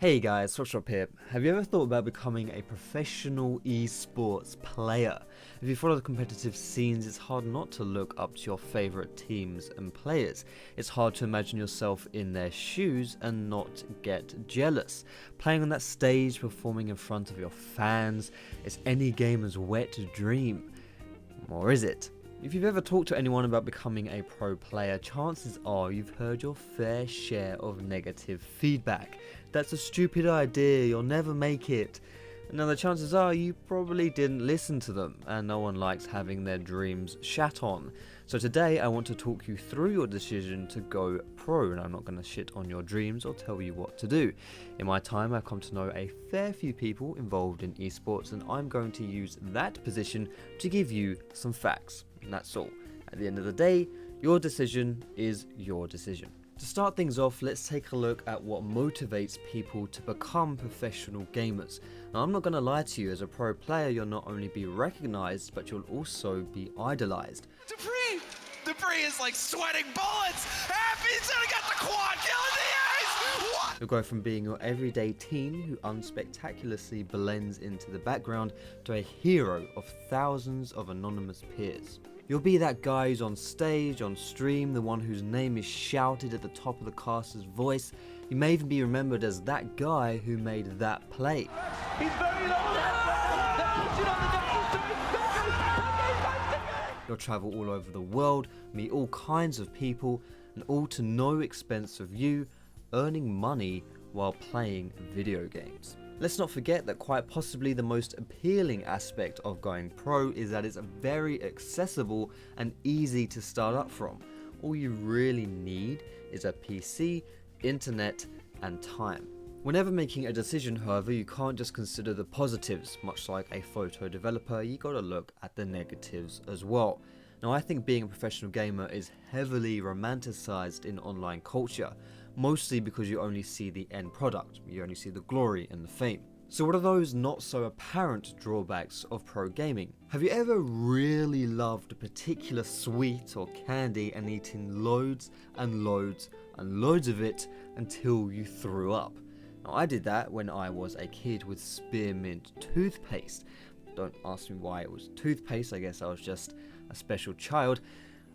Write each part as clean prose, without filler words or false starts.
Hey guys, Switch here. Have you ever thought about becoming a professional esports player? If you follow the competitive scenes, it's hard not to look up to your favorite teams and players. It's hard to imagine yourself in their shoes and not get jealous. Playing on that stage, performing in front of your fans, it's any gamer's wet dream. Or is it? If you've ever talked to anyone about becoming a pro player, chances are you've heard your fair share of negative feedback. That's a stupid idea, you'll never make it. Now the chances are you probably didn't listen to them, and no one likes having their dreams shat on. So today I want to talk you through your decision to go pro, and I'm not going to shit on your dreams or tell you what to do. In my time I've come to know a fair few people involved in esports, and I'm going to use that position to give you some facts. And that's all. At the end of the day, your decision is your decision. To start things off, let's take a look at what motivates people to become professional gamers. Now, I'm not going to lie to you, as a pro player, you'll not only be recognized, but you'll also be idolized. Dupree is like sweating bullets! He's gonna get the quad kill in the ace! What? You'll go from being your everyday teen who unspectacularly blends into the background to a hero of thousands of anonymous peers. You'll be that guy who's on stage, on stream, the one whose name is shouted at the top of the caster's voice. You may even be remembered as that guy who made that play. He's very low. You'll travel all over the world, meet all kinds of people, and all to no expense of you, earning money while playing video games. Let's not forget that quite possibly the most appealing aspect of going pro is that it's very accessible and easy to start up from. All you really need is a PC, internet, and time. Whenever making a decision, however, you can't just consider the positives. Much like a photo developer, you gotta look at the negatives as well. Now, I think being a professional gamer is heavily romanticized in online culture, mostly because you only see the end product, you only see the glory and the fame. So what are those not so apparent drawbacks of pro gaming? Have you ever really loved a particular sweet or candy and eaten loads and loads and loads of it until you threw up? Now, I did that when I was a kid with spearmint toothpaste. Don't ask me why it was toothpaste, I guess I was just a special child.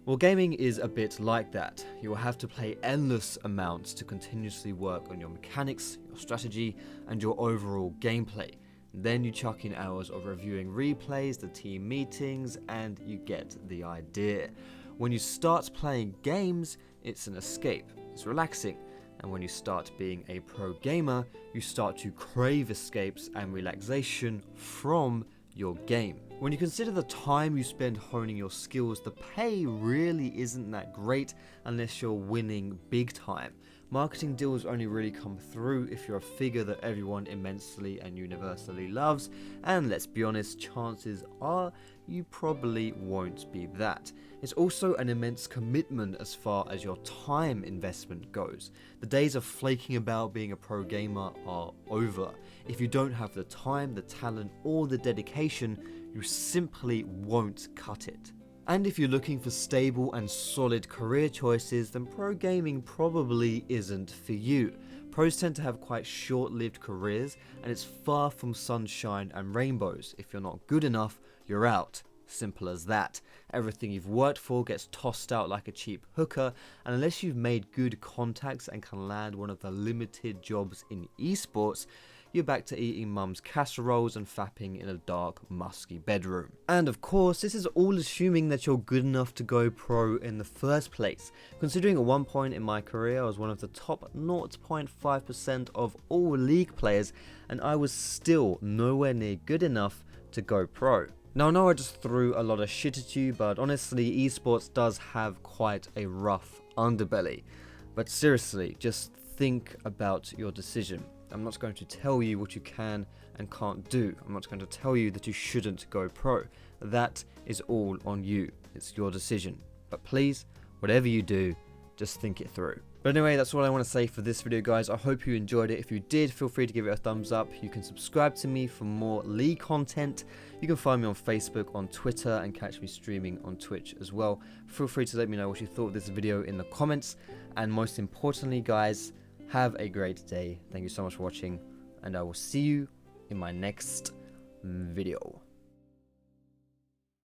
Well, gaming is a bit like that. You will have to play endless amounts to continuously work on your mechanics, your strategy, and your overall gameplay. Then you chuck in hours of reviewing replays, the team meetings, and you get the idea. When you start playing games, it's an escape, it's relaxing. And when you start being a pro gamer, you start to crave escapes and relaxation from your game. When you consider the time you spend honing your skills, the pay really isn't that great unless you're winning big time. Marketing deals only really come through if you're a figure that everyone immensely and universally loves, and let's be honest, chances are you probably won't be that. It's also an immense commitment as far as your time investment goes. The days of flaking about being a pro gamer are over. If you don't have the time, the talent, or the dedication, you simply won't cut it. And if you're looking for stable and solid career choices, then pro gaming probably isn't for you. Pros tend to have quite short-lived careers, and it's far from sunshine and rainbows. If you're not good enough, you're out. Simple as that. Everything you've worked for gets tossed out like a cheap hooker, and unless you've made good contacts and can land one of the limited jobs in esports, you're back to eating mum's casseroles and fapping in a dark, musky bedroom. And of course, this is all assuming that you're good enough to go pro in the first place. Considering at one point in my career I was one of the top 0.5% of all league players, and I was still nowhere near good enough to go pro. Now I know I just threw a lot of shit at you, but honestly, esports does have quite a rough underbelly. But seriously, just think about your decision. I'm not going to tell you what you can and can't do. I'm not going to tell you that you shouldn't go pro. That is all on you. It's your decision. But please, whatever you do, just think it through. But anyway, that's all I want to say for this video, guys. I hope you enjoyed it. If you did, feel free to give it a thumbs up. You can subscribe to me for more League content. You can find me on Facebook, on Twitter, and catch me streaming on Twitch as well. Feel free to let me know what you thought of this video in the comments. And most importantly, guys, Have a great day. Thank you so much for watching, and I will see you in my next video.